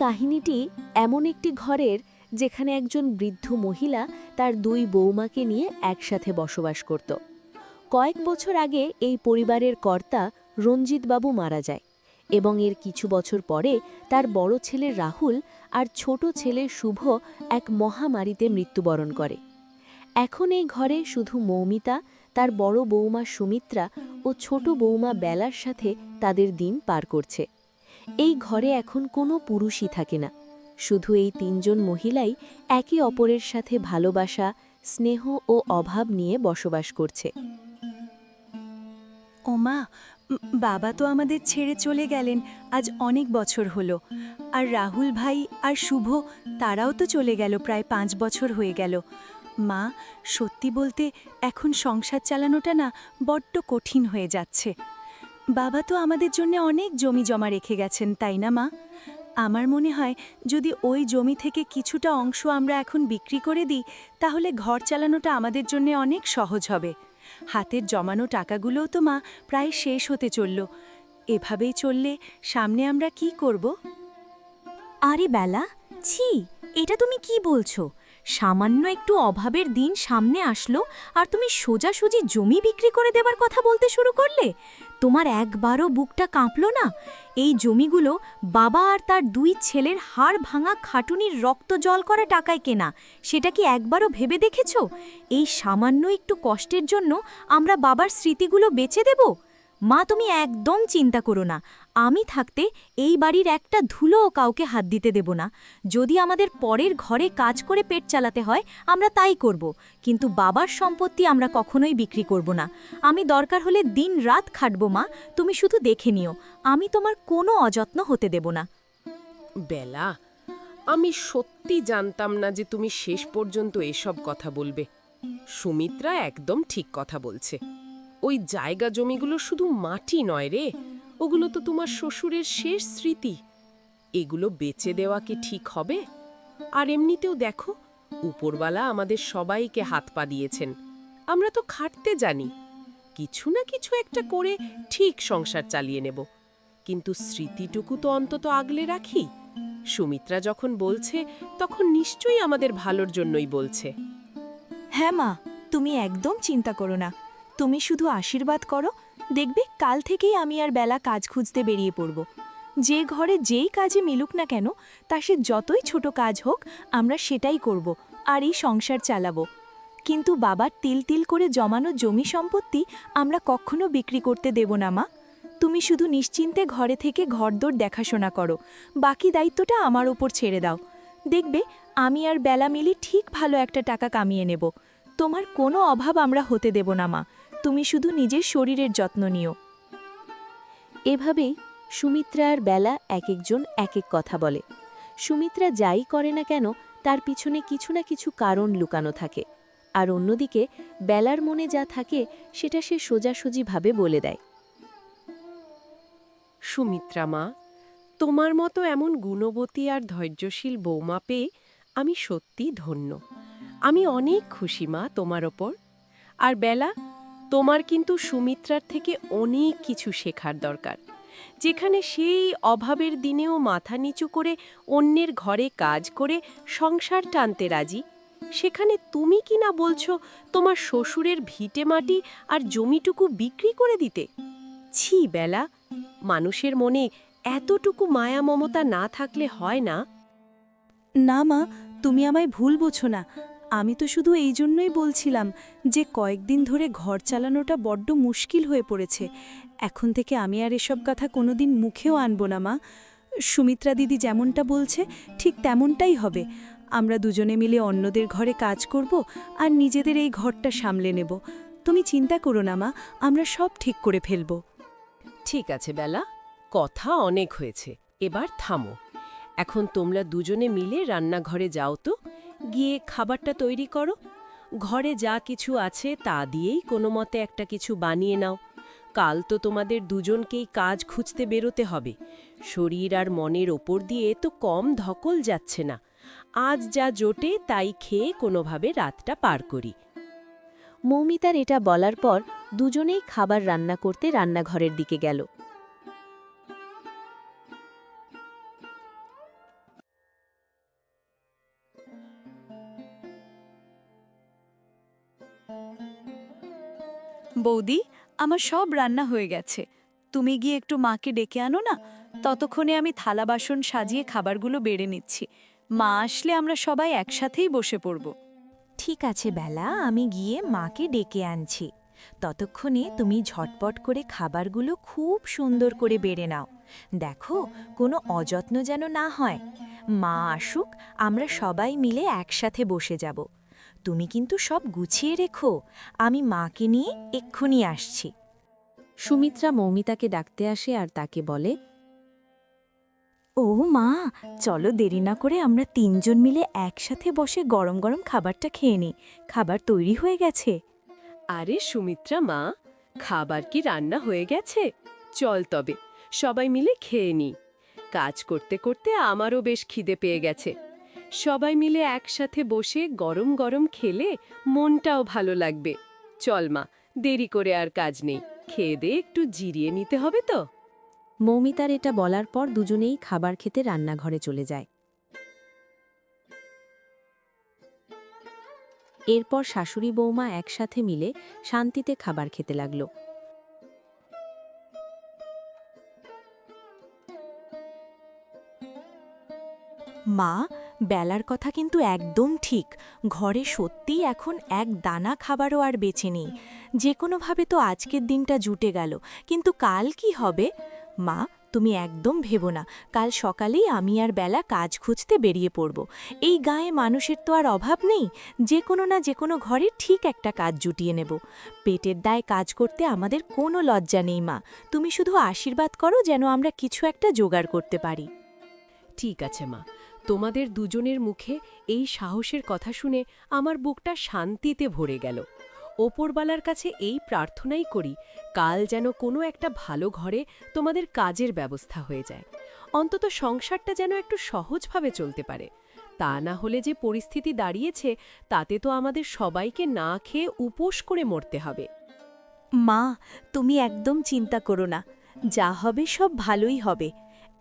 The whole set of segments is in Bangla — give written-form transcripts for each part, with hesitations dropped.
কাহিনীটি এমন একটি ঘরের যেখানে একজন বৃদ্ধ মহিলা তার দুই বৌমাকে নিয়ে একসাথে বসবাস করত। কয়েক বছর আগে এই পরিবারের কর্তা রঞ্জিতবাবু মারা যায় এবং এর কিছু বছর পরে তার বড় ছেলে রাহুল আর ছোট ছেলে শুভ এক মহামারীতে মৃত্যুবরণ করে। এখন এই ঘরে শুধু মৌমিতা, তার বড় বৌমা সুমিত্রা ও ছোট বৌমা বেলার সাথে তাদের দিন পার করছে। এই ঘরে এখন কোনো পুরুষই থাকে না, শুধু এই তিনজন মহিলাই একে অপরের সাথে ভালোবাসা, স্নেহ ও অভাব নিয়ে বসবাস করছে। ওমা, বাবা তো আমাদের ছেড়ে চলে গেলেন আজ অনেক বছর হলো। আর রাহুল ভাই আর শুভ, তারাও তো চলে গেল, প্রায় 5 বছর হয়ে গেল। মা, সত্যি বলতে এখন সংসার চালানোটা না বড্ড কঠিন হয়ে যাচ্ছে। বাবা তো আমাদের জন্য অনেক জমি জমা রেখে গেছেন, তাই না মা? আমার মনে হয় যদি ওই জমি থেকে কিছুটা অংশ আমরা এখন বিক্রি করে দিই, তাহলে ঘর চালানোটা আমাদের জন্য অনেক সহজ হবে। হাতের জমানো টাকাগুলোও তো মা প্রায় শেষ হতে চলল। এভাবেই চললে সামনে আমরা কি করব? আরে বেলা, ছি, এটা তুমি কি বলছো? সামান্য একটু অভাবের দিন সামনে আসলো আর তুমি সোজাসুজি জমি বিক্রি করে দেবার কথা বলতে শুরু করলে? তোমার একবারও বুকটা কাঁপলো না? এই জমিগুলো বাবা আর তার দুই ছেলের হাড় ভাঙা খাটুনির রক্ত জল করা টাকায় কেনা, সেটা কি একবারও ভেবে দেখেছো? এই সামান্য একটু কষ্টের জন্য আমরা বাবার স্মৃতিগুলো বেচে দেব? মা, তুমি একদম চিন্তা করো না। আমি থাকতে এই বাড়ির একটা ধুলোও কাউকে হাত দিতে দেব না। যদি আমাদের পরের ঘরে কাজ করে পেট চালাতে হয়, আমরা তাই করব, কিন্তু বাবার সম্পত্তি আমরা কখনোই বিক্রি করব না। আমি দরকার হলে দিন রাত খাটব মা, তুমি শুধু দেখে নিও, আমি তোমার কোনো অযত্ন হতে দেব না। বেলা, আমি সত্যি জানতাম না যে তুমি শেষ পর্যন্ত এসব কথা বলবে। সুমিত্রা একদম ঠিক কথা বলছে। ওই জায়গা জমিগুলো শুধু মাটি নয় রে, ওগুলো তো তোমার শ্বশুরের শেষ স্মৃতি। এগুলো বেচে দেওয়া কি ঠিক হবে? আর এমনিতেও দেখো, উপরওয়ালা আমাদের সবাইকে হাত পা দিয়েছেন। আমরা তো খাটতে জানি, কিছু না কিছু একটা করে ঠিক সংসার চালিয়ে নেব, কিন্তু স্মৃতিটুকু তো অন্তত আগলে রাখি। সুমিত্রা যখন বলছে তখন নিশ্চয়ই আমাদের ভালোর জন্যই বলছে। হ্যাঁ মা, তুমি একদম চিন্তা করো না। তুমি শুধু আশীর্বাদ করো, দেখবে কাল থেকেই আমি আর বেলা কাজ খুঁজতে বেরিয়ে পড়ব। যে ঘরে যেই কাজে মিলুক না কেন, তা সে যতই ছোট কাজ হোক, আমরা সেটাই করব আর এই সংসার চালাবো। কিন্তু বাবার তিল তিল করে জমানো জমি সম্পত্তি আমরা কখনো বিক্রি করতে দেব না মা। তুমি শুধু নিশ্চিন্তে ঘরে থেকে ঘরদোর দেখাশোনা করো, বাকি দায়িত্বটা আমার ওপর ছেড়ে দাও। দেখবে আমি আর বেলা মিলি ঠিক ভালো একটা টাকা কামিয়ে নেব। তোমার কোনো অভাব আমরা হতে দেব না মা, তুমি শুধু নিজের শরীরের যত্ন নিও। এভাবেই সুমিত্রা আর বেলা এক একজন এক এক কথা বলে। সুমিত্রা যাই করে না কেন, তার পিছনে কিছু না কিছু কারণ লুকানো থাকে, আর অন্যদিকে বেলার মনে যা থাকে সেটা সে সোজাসুজিভাবে বলে দেয়। সুমিত্রা মা, তোমার মতো এমন গুণবতী আর ধৈর্যশীল বৌমা পেয়ে আমি সত্যি ধন্য। আমি অনেক খুশি মা তোমার ওপর। আর বেলা, তোমার কিন্তু সুমিত্রার থেকে অনেক কিছু শেখার দরকার। যেখানে সেই অভাবের দিনেও মাথা নিচু করে অন্যের ঘরে কাজ করে সংসার টানতে রাজি, সেখানে তুমি কি না বলছো তোমার শ্বশুরের ভিটে মাটি আর জমিটুকু বিক্রি করে দিতে? ছি বেলা, মানুষের মনে এতটুকু মায়া মমতা না থাকলে হয় না। না মা, তুমি আমায় ভুল বোঝো না। আমি তো শুধু এই জন্যই বলছিলাম যে কয়েকদিন ধরে ঘর চালানোটা বড্ড মুশকিল হয়ে পড়েছে। এখন থেকে আমি আর এসব কথা কোনোদিন মুখেও আনব না মা। সুমিত্রা দিদি যেমনটা বলছে ঠিক তেমনটাই হবে। আমরা দুজনে মিলে অন্যদের ঘরে কাজ করব আর নিজেদের এই ঘরটা সামলে নেব। তুমি চিন্তা করো না মা, আমরা সব ঠিক করে ফেলব। ঠিক আছে বেলা, কথা অনেক হয়েছে, এবার থামো। এখন তোমরা দুজনে মিলে রান্নাঘরে যাও তো, গিয়ে খাবারটা তৈরি করো। ঘরে যা কিছু আছে তা দিয়েই কোনো মতে একটা কিছু বানিয়ে নাও। কাল তো তোমাদের দুজনকেই কাজ খুঁজতে বেরোতে হবে। শরীর আর মনের ওপর দিয়ে তো কম ধকল যাচ্ছে না। আজ যা জোটে তাই খেয়ে কোনোভাবে রাতটা পার করি। মৌমিতার এটা বলার পর দুজনেই খাবার রান্না করতে রান্নাঘরের দিকে গেল। বৌদি, আমার সব রান্না হয়ে গেছে। তুমি গিয়ে একটু মাকে ডেকে আনো না। ততক্ষণে আমি থালা বাসন সাজিয়ে খাবারগুলো বেড়ে নিচ্ছি। মা আসলে আমরা সবাই একসাথেই বসে পড়ব। ঠিক আছে বেলা, আমি গিয়ে মাকে ডেকে আনছি। ততক্ষণে তুমি ঝটপট করে খাবারগুলো খুব সুন্দর করে বেড়ে নাও। দেখো, কোনো অযত্ন যেন না হয়। মা আসুক, আমরা সবাই মিলে একসাথে বসে যাব। তুমি কিন্তু সব গুছিয়ে রেখো, আমি মাকে নিয়ে এক্ষুনি আসছি। সুমিত্রা মৌমিতাকে ডাকতে আসে আর তাকে বলে, ও মা, চলো দেরি না করে আমরা তিনজন মিলে একসাথে বসে গরম গরম খাবারটা খেয়ে নিই। খাবার তৈরি হয়ে গেছে। আরে সুমিত্রা মা, খাবার কি রান্না হয়ে গেছে? চল তবে সবাই মিলে খেয়ে নিই। কাজ করতে করতে আমারও বেশ খিদে পেয়ে গেছে। সবাই মিলে একসাথে বসে গরম গরম খেলে মনটাও ভালো লাগবে। চল মা, দেরি করে আর কাজ নেই, খেয়ে দিয়ে একটু জিরিয়ে নিতে হবে তো। মৌমিতার এটা বলার পর দুজনেই খাবার খেতে রান্নাঘরে চলে যায়। এরপর শাশুড়ি বৌমা একসাথে মিলে শান্তিতে খাবার খেতে লাগল। মা, বেলার কথা কিন্তু একদম ঠিক। ঘরে সত্যিই এখন এক দানা খাবারও আর বেঁচে নেই। যে কোনোভাবে তো আজকের দিনটা জুটে গেল, কিন্তু কাল কি হবে? মা, তুমি একদম ভেবো না। কাল সকালেই আমি আর বেলা কাজ খুঁজতে বেরিয়ে পড়ব। এই গায়ে মানুষের তো আর অভাব নেই। যে কোনো না যে কোনো ঘরে ঠিক একটা কাজ জুটিয়ে নেব। পেটের দায়ে কাজ করতে আমাদের কোনো লজ্জা নেই মা। তুমি শুধু আশীর্বাদ করো যেন আমরা কিছু একটা জোগাড় করতে পারি। ঠিক আছে মা, তোমাদের দুজনের মুখে এই সাহসের কথা শুনে আমার বুকটা শান্তিতে ভরে গেল। ওপরবালার কাছে এই প্রার্থনাই করি, কাল যেন কোনো একটা ভালো ঘরে তোমাদের কাজের ব্যবস্থা হয়ে যায়। অন্তত সংসারটা যেন একটু সহজভাবে চলতে পারে। তা না হলে যে পরিস্থিতি দাঁড়িয়েছে, তাতে তো আমাদের সবাইকে না খেয়ে উপোস করে মরতে হবে। মা, তুমি একদম চিন্তা করো না। যা হবে সব ভালোই হবে।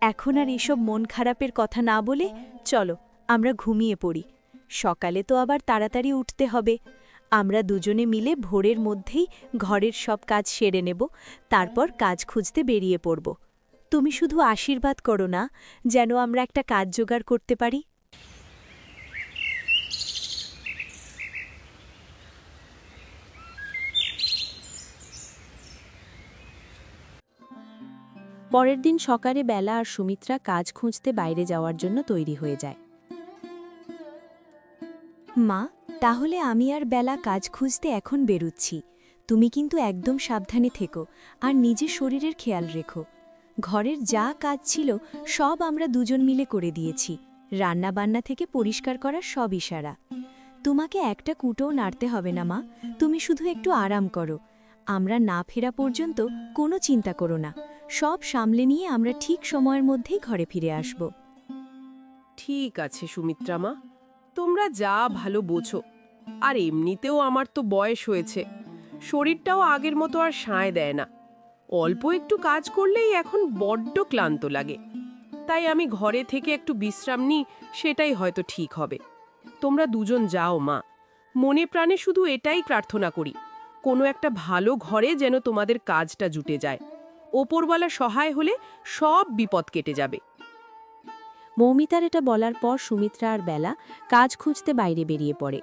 এখন আর এসব মন খারাপের কথা না বলে চলো আমরা ঘুমিয়ে পড়ি। সকালে তো আবার তাড়াতাড়ি উঠতে হবে। আমরা দুজনে মিলে ভোরের মধ্যেই ঘরের সব কাজ সেরে নেব, তারপর কাজ খুঁজতে বেরিয়ে পড়ব। তুমি শুধু আশীর্বাদ করো না, যেন আমরা একটা কাজ জোগাড় করতে পারি। পরের দিন সকালে বেলা আর সুমিত্রা কাজ খুঁজতে বাইরে যাওয়ার জন্য তৈরি হয়ে যায়। মা, তাহলে আমি আর বেলা কাজ খুঁজতে এখন বেরুচ্ছি। তুমি কিন্তু একদম সাবধানে থেকো আর নিজের শরীরের খেয়াল রেখো। ঘরের যা কাজ ছিল সব আমরা দুজন মিলে করে দিয়েছি। রান্নাবান্না থেকে পরিষ্কার করার সব ইশারা। তোমাকে একটা কুটোও নাড়তে হবে না মা, তুমি শুধু একটু আরাম করো। আমরা না ফেরা পর্যন্ত কোনো চিন্তা করো না। সব সামলে নিয়ে আমরা ঠিক সময়ের মধ্যেই ঘরে ফিরে আসব। ঠিক আছে সুমিত্রা মা, তোমরা যা ভালো বোঝো। আর এমনিতেও আমার তো বয়স হয়েছে, শরীরটাও আগের মতো আর সায় দেয় না। অল্প একটু কাজ করলেই এখন বড্ড ক্লান্ত লাগে। তাই আমি ঘরে থেকে একটু বিশ্রাম নিই, সেটাই হয়তো ঠিক হবে। তোমরা দুজন যাও মা, মনে প্রাণে শুধু এটাই প্রার্থনা করি, কোনো একটা ভালো ঘরে যেন তোমাদের কাজটা জুটে যায়। ওপরওয়ালা সহায় হলে সব বিপদ কেটে যাবে। মৌমিতার এটা বলার পর সুমিত্রা আর বেলা কাজ খুঁজতে বাইরে বেরিয়ে পড়ে।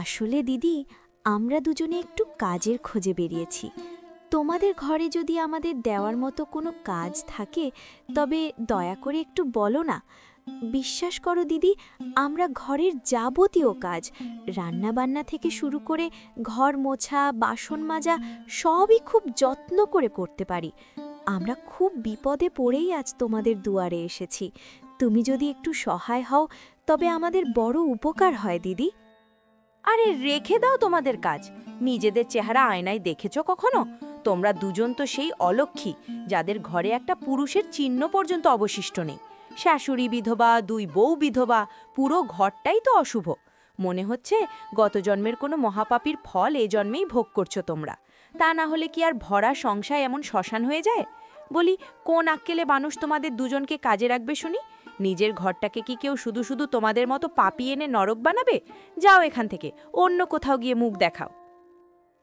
আসলে দিদি, আমরা দুজনে একটু কাজের খোঁজে বেরিয়েছি। তোমাদের ঘরে যদি আমাদের দেওয়ার মতো কোনো কাজ থাকে তবে দয়া করে একটু বলো না। বিশ্বাস করো দিদি, আমরা ঘরের যাবতীয় কাজ, রান্নাবান্না থেকে শুরু করে ঘর মোছা, বাসন মাজা সবই খুব যত্ন করে করতে পারি। আমরা খুব বিপদে পড়েই আজ তোমাদের দুয়ারে এসেছি। তুমি যদি একটু সহায় হও তবে আমাদের বড় উপকার হয় দিদি। আরে রেখে দাও তোমাদের কাজ। নিজেদের চেহারা আয়নায় দেখেছো কখনো? তোমরা দুজন তো সেই অলক্ষী যাদের ঘরে একটা পুরুষের চিহ্ন পর্যন্ত অবশিষ্ট নেই। শাশুড়ি বিধবা, 2 বউ বিধবা, পুরো ঘরটাই তো অশুভ। মনে হচ্ছে গত জন্মের কোনো মহাপাপীর ফল এ জন্মেই ভোগ করছো তোমরা। তা না হলে কি আর ভরা সংসার এমন শ্মশান হয়ে যায়? বলি, কোন আক্কেলে মানুষ তোমাদের দুজনকে কাজে রাখবে শুনি? নিজের ঘরটাকে কি কেউ শুধু শুধু তোমাদের মতো পাপি এনে নরক বানাবে? যাও এখান থেকে, অন্য কোথাও গিয়ে মুখ দেখাও।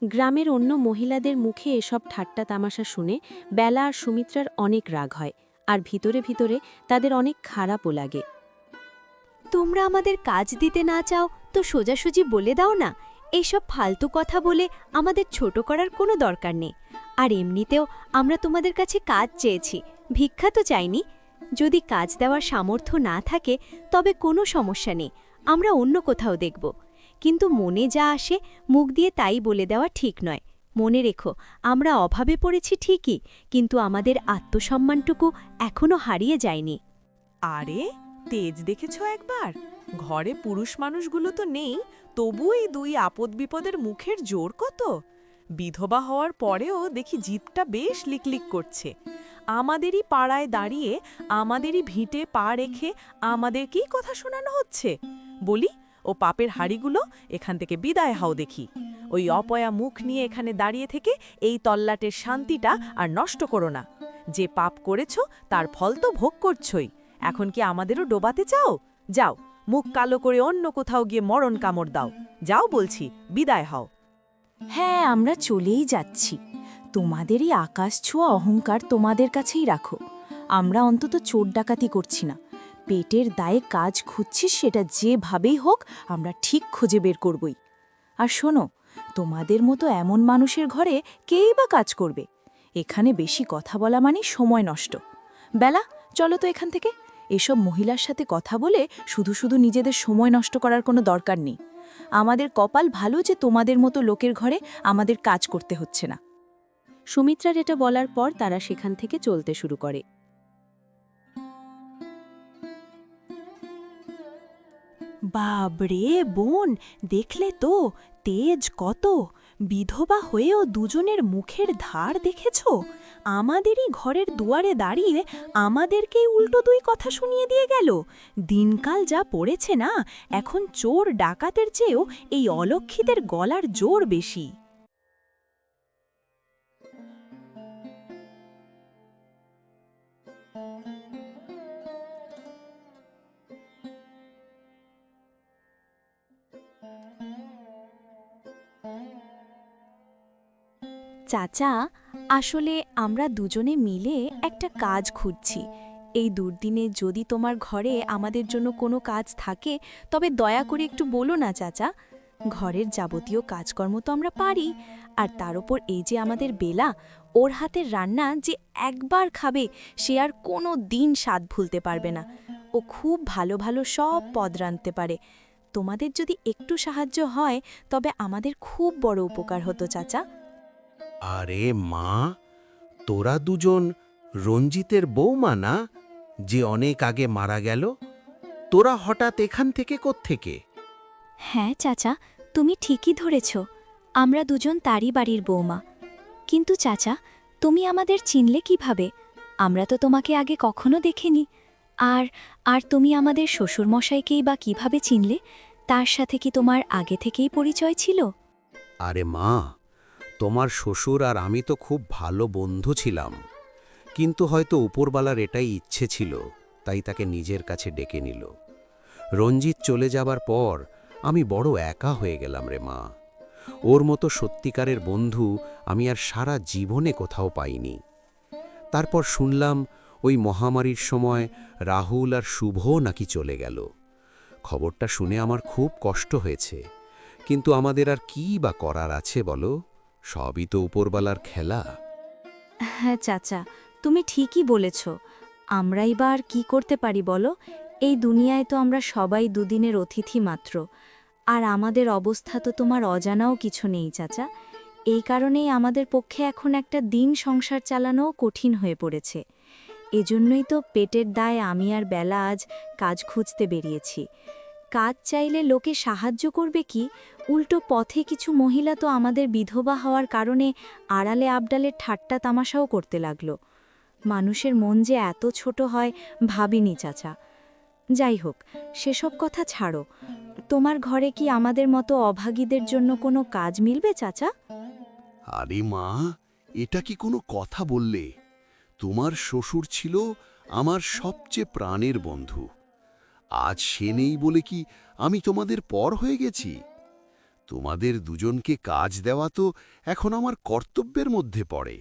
গ্রামের অন্য মহিলাদের মুখে এসব ঠাট্টা তামাশা শুনে বেলা আর সুমিত্রার অনেক রাগ হয়, আর ভিতরে ভিতরে তাদের অনেক খারাপও লাগে। তোমরা আমাদের কাজ দিতে না চাও তো সোজাসুজি বলে দাও না। এইসব ফালতু কথা বলে আমাদের ছোট করার কোনো দরকার নেই। আর এমনিতেও আমরা তোমাদের কাছে কাজ চেয়েছি, ভিক্ষা তো চাইনি। যদি কাজ দেওয়ার সামর্থ্য না থাকে তবে কোনো সমস্যা নেই, আমরা অন্য কোথাও দেখব। কিন্তু মনে যা আসে মুখ দিয়ে তাই বলে দেওয়া ঠিক নয়। মনে রেখো, আমরা অভাবে পড়েছি ঠিকই, কিন্তু আমাদের আত্মসম্মানটুকু এখনো হারিয়ে যায়নি। আরে, তেজ দেখেছ একবার? ঘরে পুরুষ মানুষগুলো তো নেই, তবু এই 2 আপদ বিপদের মুখের জোর কত! বিধবা হওয়ার পরেও দেখি জিতটা বেশ লিকলিক করছে। আমাদেরই পাড়ায় দাঁড়িয়ে, আমাদেরই ভিটে পা রেখে আমাদেরকেই কথা শোনানো হচ্ছে। বলি, ও পাপের হাড়িগুলো এখান থেকে বিদায় হও দেখি। ওই অপয়া মুখ নিয়ে এখানে দাঁড়িয়ে থেকে এই তল্লাটের শান্তিটা আর নষ্ট করো না। যে পাপ করেছ তার ফল তো ভোগ করছই, এখন কি আমাদেরও ডোবাতে চাও? যাও, মুখ কালো করে অন্য কোথাও গিয়ে মরণ কামড় দাও। যাও বলছি, বিদায় হও। হ্যাঁ, আমরা চলেই যাচ্ছি। তোমাদেরই আকাশ ছোঁয়া অহংকার তোমাদের কাছেই রাখো। আমরা অন্তত চোর ডাকাতি করছি না। পেটের দায়ে কাজ খুঁজছি, সেটা যেভাবেই হোক আমরা ঠিক খুঁজে বের করবই। আর শোনো, তোমাদের মতো এমন মানুষের ঘরে কেই বা কাজ করবে? এখানে বেশি কথা বলা মানে সময় নষ্ট। বেলা, চলো তো এখান থেকে। এসব মহিলার সাথে কথা বলে শুধু শুধু নিজেদের সময় নষ্ট করার কোনো দরকার নেই। আমাদের কপাল ভালো যে তোমাদের মতো লোকের ঘরে আমাদের কাজ করতে হচ্ছে না। সুমিত্রার এটা বলার পর তারা সেখান থেকে চলতে শুরু করে। বাবরে বোন, দেখলে তো তেজ কত! বিধবা হয়েও দুজনের মুখের ধার দেখেছ? আমাদেরই ঘরের দুয়ারে দাঁড়িয়ে আমাদেরকেই উল্টো 2 কথা শুনিয়ে দিয়ে গেল। দিনকাল যা পড়েছে না, এখন চোর ডাকাতের চেয়েও এই অলক্ষীদের গলার জোর বেশি। চাচা, আসলে আমরা দুজনে মিলে একটা কাজ খুঁজছি। এই দুর্দিনে যদি তোমার ঘরে আমাদের জন্য কোনো কাজ থাকে তবে দয়া করে একটু বলো না চাচা। ঘরের যাবতীয় কাজকর্ম তো আমরা পারি, আর তার উপর এই যে আমাদের বেলা, ওর হাতের রান্না যে একবার খাবে সে আর কোনো দিন স্বাদ ভুলতে পারবে না। ও খুব ভালো ভালো সব পদ রাঁধতে পারে। তোমাদের যদি একটু সাহায্য হয় তবে আমাদের খুব বড় উপকার হতো চাচা। আরে মা, তোরা দুজন রঞ্জিতের বৌমা না, যে অনেক আগে মারা গেল? তোরা হঠাৎ এখান থেকে কোত্থেকে? হ্যাঁ চাচা, তুমি ঠিকই ধরেছ, আমরা দুজন তারই বাড়ির বৌমা। কিন্তু চাচা, তুমি আমাদের চিনলে কিভাবে? আমরা তো তোমাকে আগে কখনো দেখিনি। আর আর তুমি আমাদের শ্বশুরমশাইকেই বা কিভাবে চিনলে? তার সাথে কি তোমার আগে থেকেই পরিচয় ছিল? আরে মা, তোমার শ্বশুর আর আমি তো খুব ভালো বন্ধু ছিলাম, কিন্তু হয়তো উপরবালার এটাই ইচ্ছে ছিল, তাই তাকে নিজের কাছে ডেকে নিল। রঞ্জিত চলে যাবার পর আমি বড় একা হয়ে গেলাম রে মা। ওর মতো সত্যিকারের বন্ধু আমি আর সারা জীবনে কোথাও পাইনি। তারপর শুনলাম ওই মহামারীর সময় রাহুল আর শুভ নাকি চলে গেল। খবরটা শুনে আমার খুব কষ্ট হয়েছে, কিন্তু আমাদের আর কি বা করার আছে বলো? সবই তো উপরবালার খেলা। হ্যাঁ চাচা, তুমি ঠিকই বলেছ। আমরাই বা আর কি করতে পারি বলো? এই দুনিয়ায় তো আমরা সবাই দুদিনের অতিথি মাত্র। আর আমাদের অবস্থা তো তোমার অজানাও কিছু নেই চাচা। এই কারণেই আমাদের পক্ষে এখন একটা দিন সংসার চালানোও কঠিন হয়ে পড়েছে। এজন্যই তো পেটের দায়ে আমি আর বেলা আজ কাজ খুঁজতে বেরিয়েছি। কাজ চাইলে লোকে সাহায্য করবে কি, উল্টো পথে কিছু মহিলা তো আমাদের বিধবা হওয়ার কারণে আড়ালে আবডালের ঠাট্টা তামাশাও করতে লাগলো। মানুষের মন যে এত ছোট হয় ভাবিনি চাচা। যাই হোক, সেসব কথা ছাড়ো। তোমার ঘরে কি আমাদের মতো অভাগীদের জন্য কোনো কাজ মিলবে চাচা? আরে মা, এটা কি কোনো কথা বললে? তোমার শ্বশুর ছিল আমার সবচেয়ে প্রাণের বন্ধু। আজ সে নেই বলে কি আমি তোমাদের পর হয়ে গেছি? তোমাদের দুজনকে কাজ দেওয়া তো এখন আমার কর্তব্যের মধ্যে পড়ে।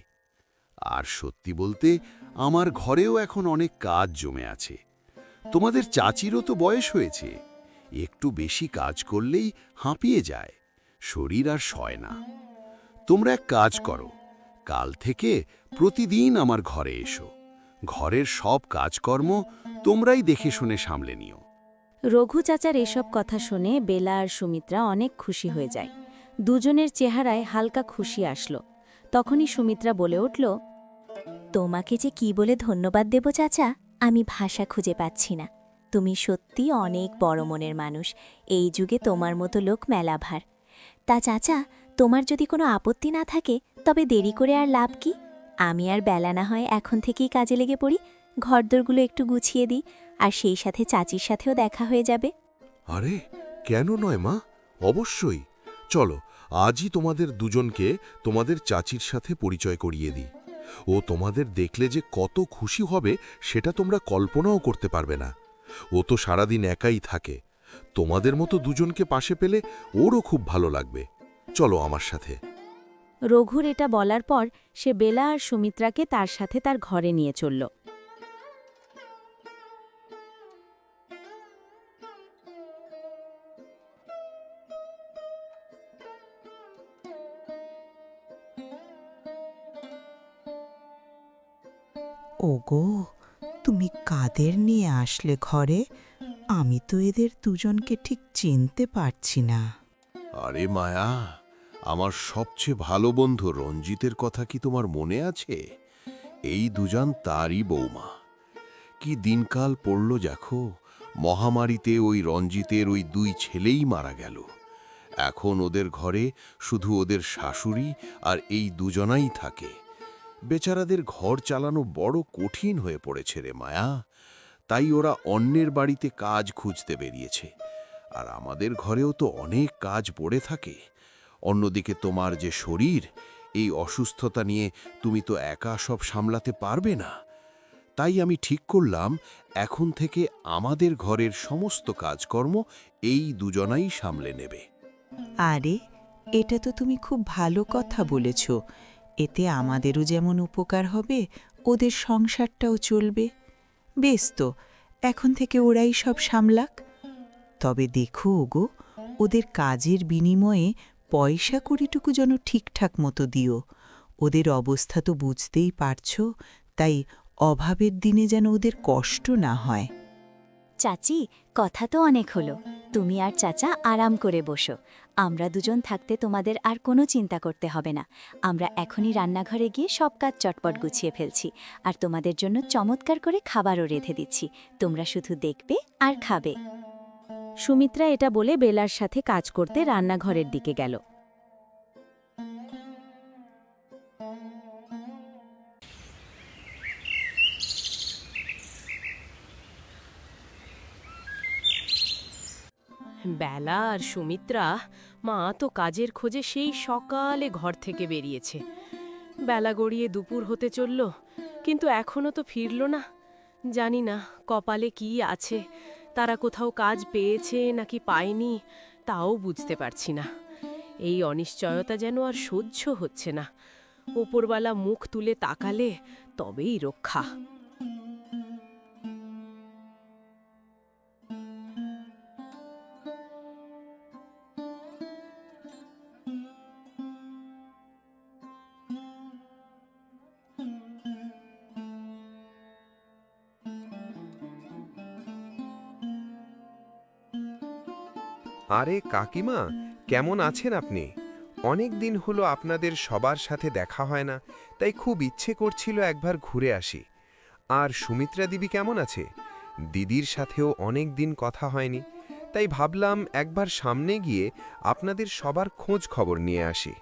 আর সত্যি বলতে আমার ঘরেও এখন অনেক কাজ জমে আছে। তোমাদের চাচিরও তো বয়স হয়েছে, একটু বেশি কাজ করলেই হাঁপিয়ে যায়, শরীর আর সয় না। তোমরা এক কাজ করো, কাল থেকে প্রতিদিন আমার ঘরে এসো। ঘরের সব কাজকর্ম তোমরাই দেখে শুনে সামলে নিও। রঘু চাচার এসব কথা শুনে বেলা আর সুমিত্রা অনেক খুশি হয়ে যায়। দুজনের চেহারায় হালকা খুশি আসলো। তখনই সুমিত্রা বলে উঠল, তোমাকে যে কি বলে ধন্যবাদ দেব চাচা, আমি ভাষা খুঁজে পাচ্ছি না। তুমি সত্যি অনেক বড় মনের মানুষ। এই যুগে তোমার মতো লোক মেলাভার। তা চাচা, তোমার যদি কোনো আপত্তি না থাকে তবে দেরি করে আর লাভ কি? আমি আর বেলা না হয় এখন থেকেই কাজে লেগে পড়ি, ঘরদোরগুলো একটু গুছিয়ে দিই, আর সেই সাথে চাচির সাথেও দেখা হয়ে যাবে। আরে কেন নয় মা, অবশ্যই। চলো, আজই তোমাদের দুজনকে তোমাদের চাচির সাথে পরিচয় করিয়ে দিই। ও তোমাদের দেখলে যে কত খুশি হবে সেটা তোমরা কল্পনাও করতে পারবে না। ও তো সারাদিন একাই থাকে, তোমাদের মতো দুজনকে পাশে পেলে ওরও খুব ভালো লাগবে। চলো আমার সাথে। রঘুর এটা বলার পর সে বেলা আর সুমিত্রাকে তার সাথে তার ঘরে নিয়ে চলল। ওগো, তুমি কাদের নিয়ে আসলে ঘরে? আমি তো এদের দুজনকে ঠিক চিনতে পারছি না। আরে মায়া, আমার সবচেয়ে ভালো বন্ধু রঞ্জিতের কথা কি তোমার মনে আছে? এই দুজন তারই বৌমা। কি দিনকাল পড়ল দেখো, মহামারীতে ওই রঞ্জিতের ওই দুই ছেলেই মারা গেল। এখন ওদের ঘরে শুধু ওদের শাশুড়ি আর এই দুজনাই থাকে। বেচারাদের ঘর চালানো বড় কঠিন হয়ে পড়েছে রে মায়া। তাই ওরা অন্যের বাড়িতে কাজ খুঁজতে বেরিয়েছে। আর আমাদের ঘরেও তো অনেক কাজ পড়ে থাকে। অন্যদিকে তোমার যে শরীর, এই অসুস্থতা নিয়ে তুমি তো একা সব সামলাতে পারবে না। তাই আমি ঠিক করলাম এখন থেকে আমাদের ঘরের সমস্ত কাজকর্ম এই দুজনাই সামলে নেবে। আরে, এটা তো তুমি খুব ভালো কথা বলেছ। এতে আমাদেরও যেমন উপকার হবে, ওদের সংসারটাও চলবে। বেশ তো, এখন থেকে ওরাই সব সামলাক। তবে দেখো ওগো, ওদের কাজের বিনিময়ে পয়সা কড়িটুকু যেন ঠিকঠাক মতো দিও। ওদের অবস্থা তো বুঝতেই পারছ, তাই অভাবের দিনে যেন ওদের কষ্ট না হয়। চাচি, কথা তো অনেক হলো। তুমি আর চাচা আরাম করে বসো। আমরা দুজন থাকতে তোমাদের আর কোনো চিন্তা করতে হবে না। আমরা এখনই রান্নাঘরে গিয়ে সব কাজ চটপট গুছিয়ে ফেলছি, আর তোমাদের জন্য চমৎকার করে খাবারও রেঁধে দিচ্ছি। তোমরা শুধু দেখবে আর খাবে। সুমিত্রা এটা বলে বেলার সাথে কাজ করতে রান্নাঘরের দিকে গেল। বেলা আর সুমিত্রা মা তো কাজের খোঁজে সেই সকালে ঘর থেকে বেরিয়েছে। বেলা গড়িয়ে দুপুর হতে চলল, কিন্তু এখনও তো ফিরল না। জানি না কপালে কি আছে, তারা কোথাও কাজ পেয়েছে নাকি পায়নি তাও বুঝতে পারছি না। এই অনিশ্চয়তা যেন আর সহ্য হচ্ছে না। ওপরওয়ালা মুখ তুলে তাকালে তবেই রক্ষা। আরে কাকিমা, কেমন আছেন আপনি? অনেক দিন হলো আপনাদের সবার সাথে দেখা হয় না, তাই খুব ইচ্ছে করছিল একবার ঘুরে আসি। আর সুমিত্রা দিদি কেমন আছে? দিদির সাথেও অনেক দিন কথা হয়নি, তাই ভাবলাম একবার সামনে গিয়ে আপনাদের সবার খোঁজ খবর নিয়ে আসি।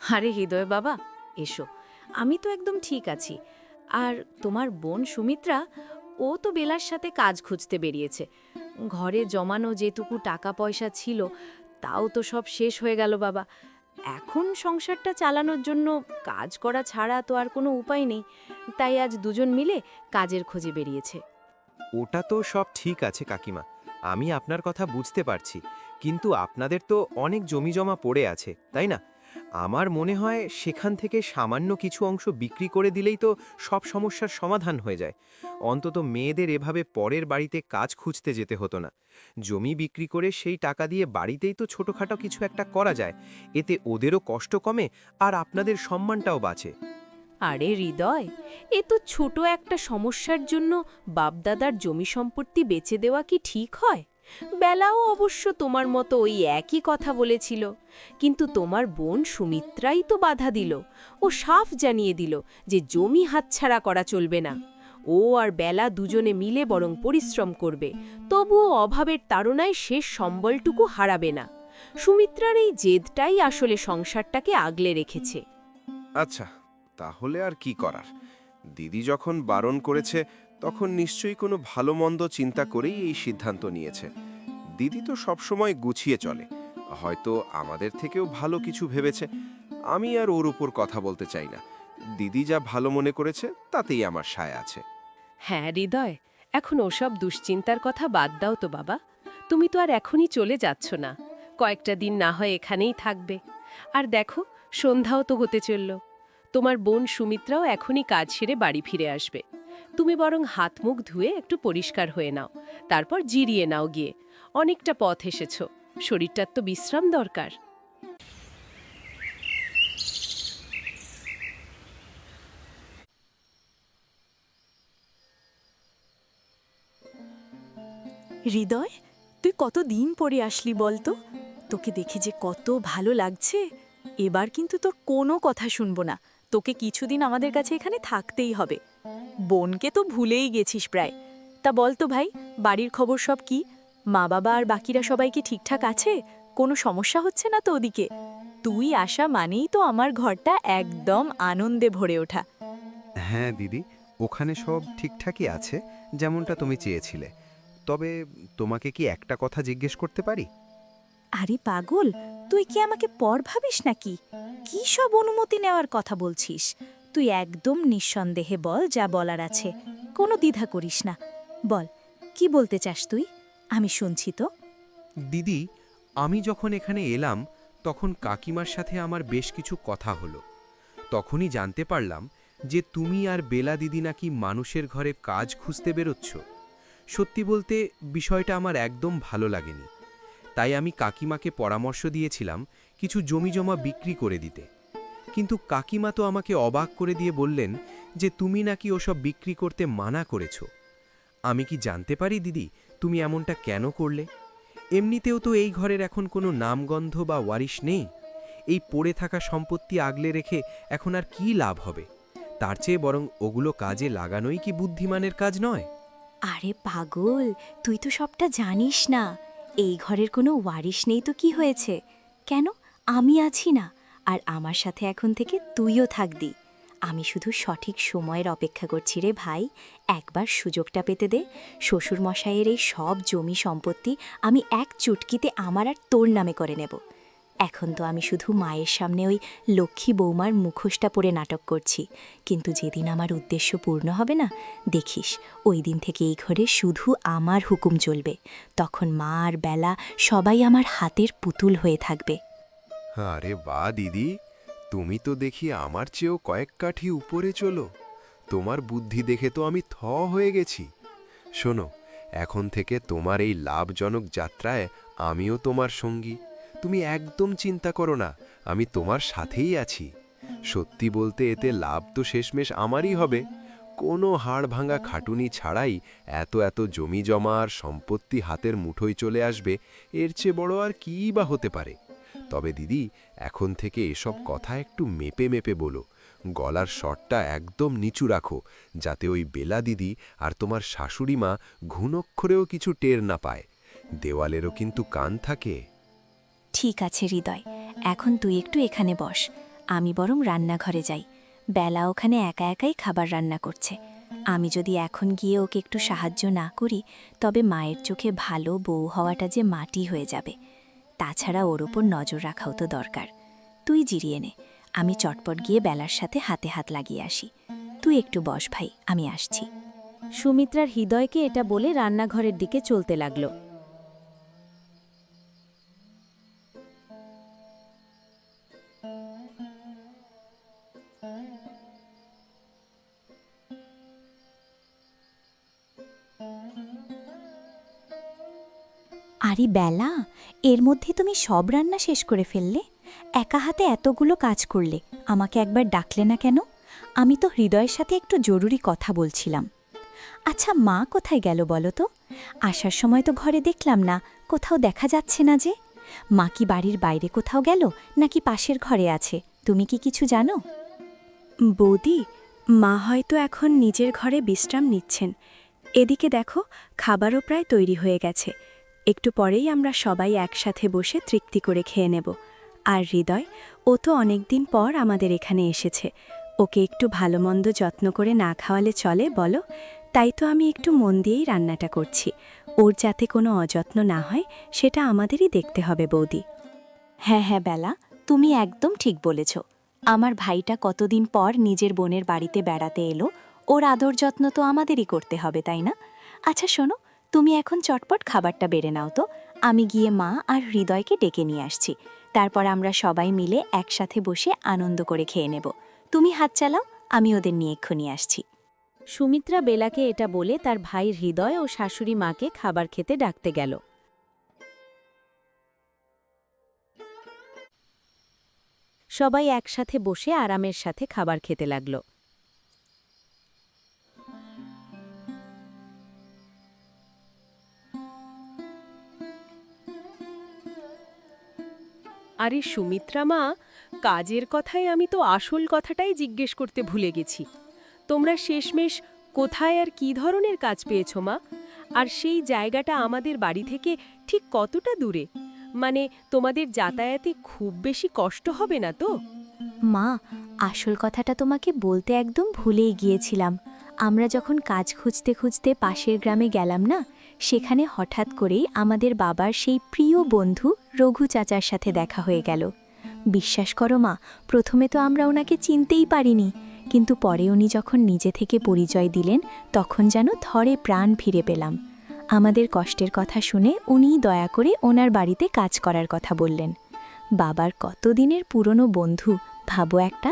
আরে হৃদয় বাবা, এসো, আমি তো একদম ঠিক আছি। আর তোমার বোন সুমিত্রা, ও তো বেলার সাথে কাজ খুঁজতে বেরিয়েছে। ঘরে জমানো যেটুকু টাকা পয়সা ছিল তাও তো সব শেষ হয়ে গেল বাবা। এখন সংসারটা চালানোর জন্য কাজ করা ছাড়া তো আর কোনো উপায় নেই, তাই আজ দুজন মিলে কাজের খোঁজে বেরিয়েছে। ওটা তো সব ঠিক আছে কাকিমা, আমি আপনার কথা বুঝতে পারছি, কিন্তু আপনাদের তো অনেক জমিজমা পড়ে আছে, তাই না? আমার মনে হয় সেখান থেকে সামান্য কিছু অংশ বিক্রি করে দিলেই তো সব সমস্যার সমাধান হয়ে যায়। অন্তত মেয়েদের এভাবে পরের বাড়িতে কাজ খুঁজতে যেতে হতো না। জমি বিক্রি করে সেই টাকা দিয়ে বাড়িতেই তো ছোটখাটো কিছু একটা করা যায়, এতে ওদেরও কষ্ট কমে আর আপনাদের সম্মানটাও বাঁচে। আরে হৃদয়, এ তো ছোট একটা সমস্যার জন্য বাপদাদার জমি সম্পত্তি বেচে দেওয়া কি ঠিক হয়? বেলাও অবশ্য তোমার মতো ওই একই কথা বলেছিল, কিন্তু তোমার বোন সুমিত্রাই তো বাধা দিল। ও সাফ জানিয়ে দিল যে জমি হাতছাড়া করা চলবে না। ও আর বেলা দুজনে মিলে বরং পরিশ্রম করবে, তবুও অভাবের তাড়নায় শেষ সম্বলটুকু হারাবে না। সুমিত্রার এই জেদটাই আসলে সংসারটাকে আগলে রেখেছে। আচ্ছা, তাহলে আর কি করার? দিদি যখন বারণ করেছে তখন নিশ্চয়ই কোনো ভালো মন্দ চিন্তা করেই এই সিদ্ধান্ত নিয়েছে। দিদি তো সবসময় গুছিয়ে চলে, হয়তো আমাদের থেকেও ভালো কিছু ভেবেছে। আমি আর ওর উপর কথা বলতে চাই না। দিদি যা ভালো মনে করেছে তাতেই আমার সায় আছে। হ্যাঁ হৃদয়, এখন ওসব দুশ্চিন্তার কথা বাদ দাও তো বাবা। তুমি তো আর এখনই চলে যাচ্ছ না, কয়েকটা দিন না হয় এখানেই থাকবে। আর দেখো, সন্ধ্যাও তো হতে চলল। তোমার বোন সুমিত্রাও এখনই কাজ সেরে বাড়ি ফিরে আসবে। তুমি বরং হাত মুখ ধুয়ে একটু পরিষ্কার হয়ে নাও, তারপর জিরিয়ে নাও গিয়ে। অনেকটা পথ এসেছ, শরীরটার তো বিশ্রাম দরকার। হৃদয়, তুই কত দিন পরে আসলি বলতো? তোকে দেখে যে কত ভালো লাগছে। এবার কিন্তু তোর কোনো কথা শুনবো না, তোকে কিছুদিন আমাদের কাছে এখানে থাকতেই হবে। বোনকে তো ভুলেই গেছিস প্রায়। তা বলতো ভাই, বাড়ির খবর সব কি? মা বাবা আর বাকিরা সবাই কি ঠিকঠাক আছে? কোনো সমস্যা হচ্ছে না তো ওদিকে? তুই আসা মানেই তো আমার ঘরটা একদম আনন্দে ভরে ওঠা। হ্যাঁ দিদি, ওখানে সব ঠিকঠাকই আছে, যেমনটা তুমি চেয়েছিলে। তবে তোমাকে কি একটা কথা জিজ্ঞেস করতে পারি? আরে পাগল, তুই কি আমাকে পর ভাবিস নাকি? কি সব অনুমতি নেওয়ার কথা বলছিস? তুই একদম নিঃসন্দেহে বল যা বলার আছে, কোনো দ্বিধা করিস না। বল, কি বলতে চাস তুই? আমি শুনছি তো। দিদি, আমি যখন এখানে এলাম তখন কাকিমার সাথে আমার বেশ কিছু কথা হলো। তখনই জানতে পারলাম যে তুমি আর বেলা দিদি নাকি মানুষের ঘরে কাজ খুঁজতে বেরোচ্ছ। সত্যি বলতে বিষয়টা আমার একদম ভালো লাগেনি, তাই আমি কাকিমাকে পরামর্শ দিয়েছিলাম কিছু জমিজমা বিক্রি করে দিতে। কিন্তু কাকিমা তো আমাকে অবাক করে দিয়ে বললেন যে তুমি নাকি ওসব বিক্রি করতে মানা করেছ। আমি কি জানতে পারি দিদি তুমি এমনটা কেন করলে? এমনিতেও তো এই ঘরের এখন কোনো নামগন্ধ বা ওয়ারিশ নেই। এই পড়ে থাকা সম্পত্তি আগলে রেখে এখন আর কি লাভ হবে? তার চেয়ে বরং ওগুলো কাজে লাগানোই কি বুদ্ধিমানের কাজ নয়? আরে পাগল, তুই তো সবটা জানিস না। এই ঘরের কোনো ওয়ারিশ নেই তো কি হয়েছে? কেন, আমি আছি না? আর আমার সাথে এখন থেকে তুইও থাকবি। আমি শুধু সঠিক সময়ের অপেক্ষা করছি রে ভাই। একবার সুযোগটা পেতে দে। শ্বশুরমশাইয়ের এই সব জমি সম্পত্তি আমি এক চুটকিতে আমার আর তোর নামে করে নেব। এখন তো আমি শুধু মায়ের সামনে ওই লক্ষ্মী বৌমার মুখোশটা পরে নাটক করছি, কিন্তু যেদিন আমার উদ্দেশ্য পূর্ণ হবে না, দেখিস ওই দিন থেকে এই ঘরে শুধু আমার হুকুম চলবে। তখন মা আর বেলা সবাই আমার হাতের পুতুল হয়ে থাকবে। আরে বাহ দিদি, তুমি তো দেখি আমার চেয়েও কয়েক কাঠি উপরে চলো। তোমার বুদ্ধি দেখে তো আমি থ হয়ে গেছি। শোনো, এখন থেকে তোমার এই লাভজনক যাত্রায় আমিও তোমার সঙ্গী। তুমি একদম চিন্তা করো না, আমি তোমার সাথেই আছি। সত্যি বলতে এতে লাভ তো শেষমেশ আমারই হবে। কোনো হাড় ভাঙা খাটুনি ছাড়াই এত এত জমি জমা আর সম্পত্তি হাতের মুঠোয় চলে আসবে, এর চেয়ে বড় আর কী বা হতে পারে? তবে দিদি, এখন থেকে এসব কথা একটু মেপে মেপে বলো। গলার স্বরটা একদম নিচু রাখো, যাতে ওই বেলা দিদি আর তোমার শাশুড়ি মা ঘুণক্ষরেও কিছু টের না পায়। দেওয়ালেরও কিন্তু কান থাকে। ঠিক আছে হৃদয়, এখন তুই একটু এখানে বস, আমি বরং রান্নাঘরে যাই। বেলা ওখানে একা একাই খাবার রান্না করছে। আমি যদি এখন গিয়ে ওকে একটু সাহায্য না করি, তবে মায়ের চোখে ভালো বউ হওয়াটা যে মাটি হয়ে যাবে। তাছাড়া ওর ওপর নজর রাখাও তো দরকার। তুই জিরিয়ে নে, আমি চটপট গিয়ে বেলার সাথে হাতে হাত লাগিয়ে আসি। তুই একটু বস ভাই, আমি আসছি। সুমিত্রার হৃদয়কে এটা বলে রান্নাঘরের দিকে চলতে লাগল। আরে বেলা, এর মধ্যে তুমি সব রান্না শেষ করে ফেললে? একা হাতে এতগুলো কাজ করলে, আমাকে একবার ডাকলে না কেন? আমি তো হৃদয়ের সাথে একটু জরুরি কথা বলছিলাম। আচ্ছা, মা কোথায় গেল বলো তো? আসার সময় তো ঘরে দেখলাম না, কোথাও দেখা যাচ্ছে না যে। মা কি বাড়ির বাইরে কোথাও গেল, নাকি পাশের ঘরে আছে? তুমি কি কিছু জানো? বৌদি, মা হয়তো এখন নিজের ঘরে বিশ্রাম নিচ্ছেন। এদিকে দেখো, খাবারও প্রায় তৈরি হয়ে গেছে। একটু পরেই আমরা সবাই একসাথে বসে তৃপ্তি করে খেয়ে নেব। আর হৃদয়, ও তো অনেকদিন পর আমাদের এখানে এসেছে। ওকে একটু ভালো মন্দ যত্ন করে না খাওয়ালে চলে বলো? তাই তো আমি একটু মন দিয়েই রান্নাটা করছি। ওর যাতে কোনো অযত্ন না হয়, সেটা আমাদেরই দেখতে হবে বৌদি। হ্যাঁ হ্যাঁ বেলা, তুমি একদম ঠিক বলেছ। আমার ভাইটা কতদিন পর নিজের বোনের বাড়িতে বেড়াতে এলো, ওর আদর যত্ন তো আমাদেরই করতে হবে, তাই না? আচ্ছা শোনো, তুমি এখন চটপট খাবারটা বেড়ে নাও তো। আমি গিয়ে মা আর হৃদয়কে ডেকে নিয়ে আসছি। তারপর আমরা সবাই মিলে একসাথে বসে আনন্দ করে খেয়ে নেব। তুমি হাত চালাও, আমি ওদের নিয়ে এক্ষুনি আসছি। সুমিত্রা বেলাকে এটা বলে তার ভাই হৃদয় ও শাশুড়ি মাকে খাবার খেতে ডাকতে গেল। সবাই একসাথে বসে আরামের সাথে খাবার খেতে লাগল। আরে সুমিত্রা মা, কাজের কথায় আমি তো আসল কথাটাই জিজ্ঞেস করতে ভুলে গেছি। তোমরা শেষমেশ কোথায় আর কী ধরনের কাজ পেয়েছো মা? আর সেই জায়গাটা আমাদের বাড়ি থেকে ঠিক কতটা দূরে? মানে তোমাদের যাতায়াতে খুব বেশি কষ্ট হবে না তো? মা, আসল কথাটা তোমাকে বলতে একদম ভুলেই গিয়েছিলাম। আমরা যখন কাজ খুঁজতে খুঁজতে পাশের গ্রামে গেলাম না, সেখানে হঠাৎ করেই আমাদের বাবার সেই প্রিয় বন্ধু রঘু চাচার সাথে দেখা হয়ে গেল। বিশ্বাস করো মা, প্রথমে তো আমরা ওনাকে চিনতেই পারিনি, কিন্তু পরে উনি যখন নিজে থেকে পরিচয় দিলেন, তখন যেন থরে প্রাণ ফিরে পেলাম। আমাদের কষ্টের কথা শুনে উনিই দয়া করে ওনার বাড়িতে কাজ করার কথা বললেন। বাবার কতদিনের পুরনো বন্ধু, ভাবো একটা।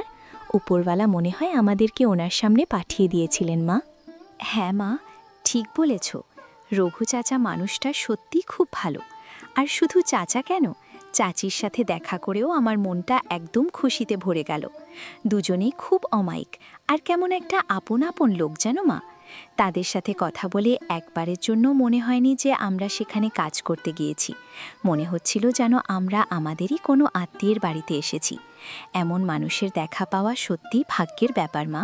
উপরওয়ালা মনে হয় আমাদেরকে ওনার সামনে পাঠিয়ে দিয়েছিলেন মা। হ্যাঁ মা, ঠিক বলেছ। রঘু চাচা মানুষটা সত্যি খুব ভালো। আর শুধু চাচা কেন, চাচির সাথে দেখা করেও আমার মনটা একদম খুশিতে ভরে গেল। দুজনেই খুব অমায়িক আর কেমন একটা আপন আপন লোক যেন মা। তাদের সাথে কথা বলে একবারের জন্য মনে হয়নি যে আমরা সেখানে কাজ করতে গিয়েছি। মনে হচ্ছিল যেন আমরা আমাদেরই কোনো আত্মীয়ের বাড়িতে এসেছি। এমন মানুষের দেখা পাওয়া সত্যি ভাগ্যের ব্যাপার মা।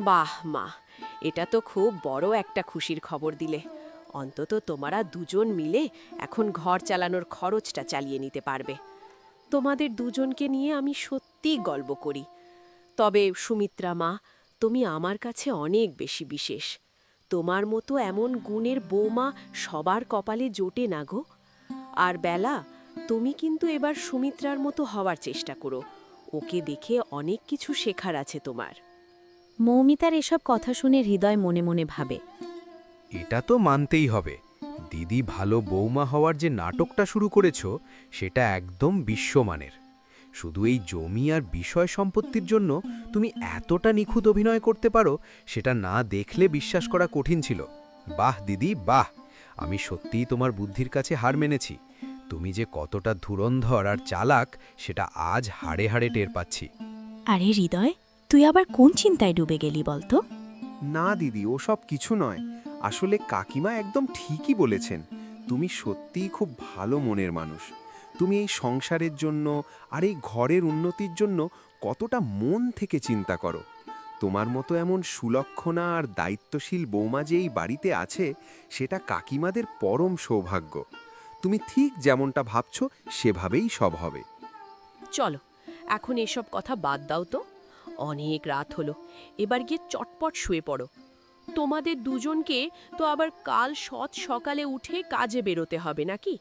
বাহ মা, এটা তো খুব বড় একটা খুশির খবর দিলে। অন্তত তোমরা দুজন মিলে এখন ঘর চালানোর খরচটা চালিয়ে নিতে পারবে। তোমাদের দুজনকে নিয়ে আমি সত্যিই গর্ব করি। তবে সুমিত্রা মা, তুমি আমার কাছে অনেক বেশি বিশেষ। তোমার মতো এমন গুণের বৌমা সবার কপালে জোটে না গো। আর বেলা, তুমি কিন্তু এবার সুমিত্রার মতো হওয়ার চেষ্টা করো। ওকে দেখে অনেক কিছু শেখার আছে তোমার। মৌমিতার এসব কথা শুনে হৃদয় মনে মনে ভাবে, এটা তো মানতেই হবে, দিদি ভালো বৌমা হওয়ার যে নাটকটা শুরু করেছ, সেটা একদম বিশ্বমানের। শুধু এই জমি আর বিষয় সম্পত্তির জন্য তুমি এতটা নিখুঁত অভিনয় করতে পারো, সেটা না দেখলে বিশ্বাস করা কঠিন ছিল। বাহ দিদি বাহ, আমি সত্যিই তোমার বুদ্ধির কাছে হার মেনেছি। তুমি যে কতটা ধুরন্ধর আর চালাক, সেটা আজ হাড়ে হাড়ে টের পাচ্ছি। আরে হৃদয়, তুই আবার কোন চিন্তায় ডুবে গেলি বলতো? না দিদি, ওসব কিছু নয়। আসলে কাকিমা একদম ঠিকই বলেছেন। তুমি সত্যিই খুব ভালো মনের মানুষ। তুমি এই সংসারের জন্য আর এই ঘরের উন্নতির জন্য কতটা মন থেকে চিন্তা করো। তোমার মতো এমন সুলক্ষণা আর দায়িত্বশীল বৌমা যে এই বাড়িতে আছে সেটা কাকিমাদের পরম সৌভাগ্য। তুমি ঠিক যেমনটা ভাবছো সেভাবেই সব হবে। চলো এখন এসব কথা বাদ দাও তো, অনেক রাত হলো, এবার গিয়ে চটপট শুয়ে পড়ো। তোমাদের দুজনকে তো আবার কাল সকালে উঠে কাজে বেরোতে হবে নাকি?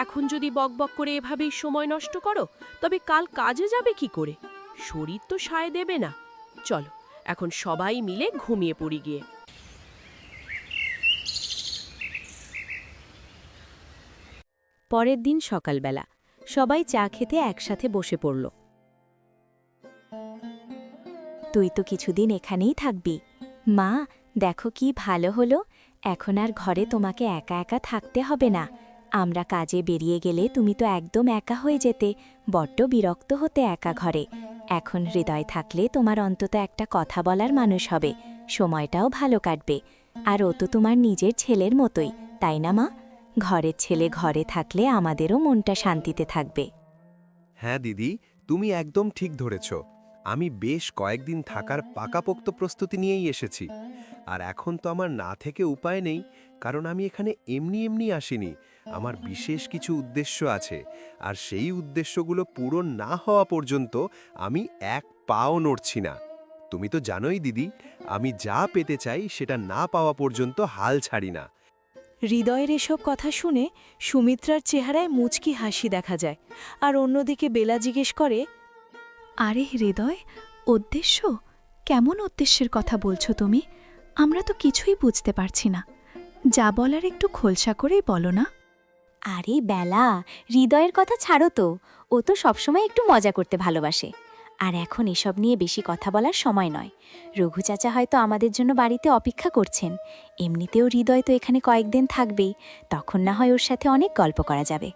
এখন যদি বকবক করে এভাবেই সময় নষ্ট করো তবে কাল কাজে যাবে কি করে? শরীর তো সায় দেবে না। চলো এখন সবাই মিলে ঘুমিয়ে পড়ি গিয়ে। পরের দিন সকালবেলা সবাই চা খেতে একসাথে বসে পড়ল। তুই তো কিছুদিন এখানেই থাকবি। মা, দেখো কি ভালো হলো, এখন আর ঘরে তোমাকে একা একা থাকতে হবে না। আমরা কাজে বেরিয়ে গেলে তুমি তো একদম একা হয়ে যেতে, বড্ড বিরক্ত হতে একা ঘরে। এখন হৃদয় থাকলে তোমার অন্তত একটা কথা বলার মানুষ হবে, সময়টাও ভালো কাটবে। আর ও তো তোমার নিজের ছেলের মতোই, তাই না মা? ঘরের ছেলে ঘরে থাকলে আমাদেরও মনটা শান্তিতে থাকবে। হ্যাঁ দিদি, তুমি একদম ঠিক ধরেছ। আমি বেশ কয়েকদিন থাকার পাকাপোক্ত প্রস্তুতি নিয়েই এসেছি। আর এখন তো আমার না থেকে উপায় নেই, কারণ আমি এখানে এমনি এমনি আসিনি। আমার বিশেষ কিছু উদ্দেশ্য আছে, আর সেই উদ্দেশ্যগুলো পূরণ না হওয়া পর্যন্ত আমি এক পাও নড়ছি না। তুমি তো জানোই দিদি, আমি যা পেতে চাই সেটা না পাওয়া পর্যন্ত হাল ছাড়ি না। হৃদয়ের এসব কথা শুনে সুমিত্রার চেহারায় মুচকি হাসি দেখা যায়। আর অন্যদিকে বেলা জিজ্ঞেস করে, আরে হৃদয়, উদ্দেশ্য? কেমন উদ্দেশ্যের কথা বলছো তুমি? আমরা তো কিছুই বুঝতে পারছি না। যা বলার একটু খোলসা করেই বলো না। আরে বেলা, হৃদয়ের কথা ছাড়ো তো, ও তো সবসময় একটু মজা করতে ভালোবাসে। আর এখন এসব নিয়ে বেশি কথা বলার সময় নয়। রঘু চাচা হয়তো আমাদের জন্য বাড়িতে অপেক্ষা করছেন। এমনিতেও হৃদয় তো এখানে কয়েকদিন থাকবেই, তখন না হয় ওর সাথে অনেক গল্প করা যাবে।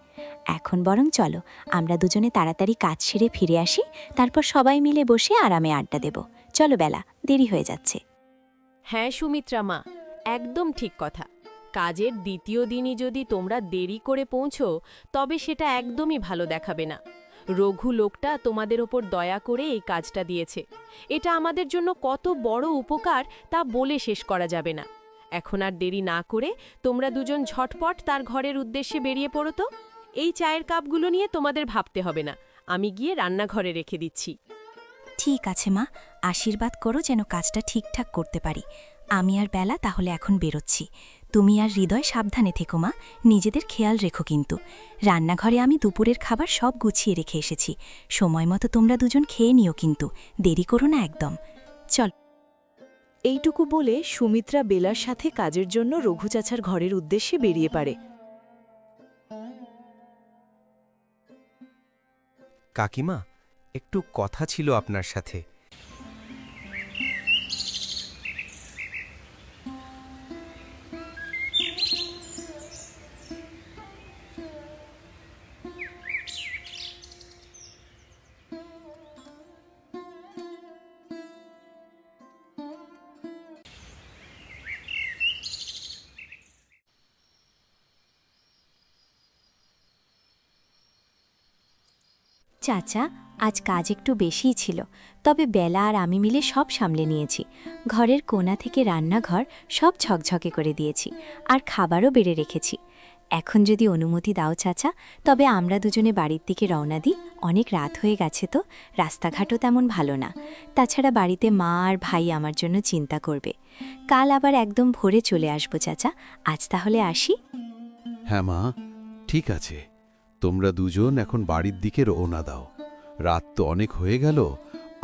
এখন বরং চলো আমরা দুজনে তাড়াতাড়ি কাজ সেরে ফিরে আসি, তারপর সবাই মিলে বসে আরামে আড্ডা দেব। চলো বেলা, দেরি হয়ে যাচ্ছে। হ্যাঁ সুমিত্রা মা, একদম ঠিক কথা। কাজের দ্বিতীয় দিনই যদি তোমরা দেরি করে পৌঁছো তবে সেটা একদমই ভালো দেখাবে না। রঘু লোকটা তোমাদের ওপর দয়া করে এই কাজটা দিয়েছে। এটা আমাদের জন্য কত বড় উপকার তা বলে শেষ করা যাবে না। এখন আর দেরি না করে তোমরা দুজন ঝটপট তার ঘরের উদ্দেশ্যে বেরিয়ে পড়ো তো। এই চায়ের কাপগুলো নিয়ে তোমাদের ভাবতে হবে না, আমি গিয়ে রান্নাঘরে রেখে দিচ্ছি। ঠিক আছে মা, আশীর্বাদ করো যেন কাজটা ঠিকঠাক করতে পারি। আমি আর বেলা তাহলে এখন বেরোচ্ছি। তুমি আর হৃদয় সাবধানে থেকো মা, নিজেদের খেয়াল রেখো কিন্তু। রান্নাঘরে আমি দুপুরের খাবার সব গুছিয়ে রেখে এসেছি, সময় মতো তোমরা দুজন খেয়ে নিও কিন্তু, দেরি করো না একদম। চল। এইটুকু বলে সুমিত্রা বেলার সাথে কাজের জন্য রঘু চাচার ঘরের উদ্দেশ্যে বেরিয়ে পড়ে। কাকিমা, একটু কথা ছিল আপনার সাথে। চাচা, আজ কাজ একটু বেশিই ছিল, তবে বেলা আর আমি মিলে সব সামলে নিয়েছি। ঘরের কোণা থেকে রান্নাঘর সব ঝকঝকে করে দিয়েছি, আর খাবারও বেড়ে রেখেছি। এখন যদি অনুমতি দাও চাচা, তবে আমরা দুজনে বাড়ির দিকে রওনা দিই। অনেক রাত হয়ে গেছে তো, রাস্তাঘাটও তেমন ভালো না। তাছাড়া বাড়িতে মা আর ভাই আমার জন্য চিন্তা করবে। কাল আবার একদম ভোরে চলে আসবো চাচা। আজ তাহলে আসি। হ্যাঁ মা, ঠিক আছে। তোমরা দুজন এখন বাড়ির দিকে রওনা দাও। রাত তো অনেক হয়ে গেল,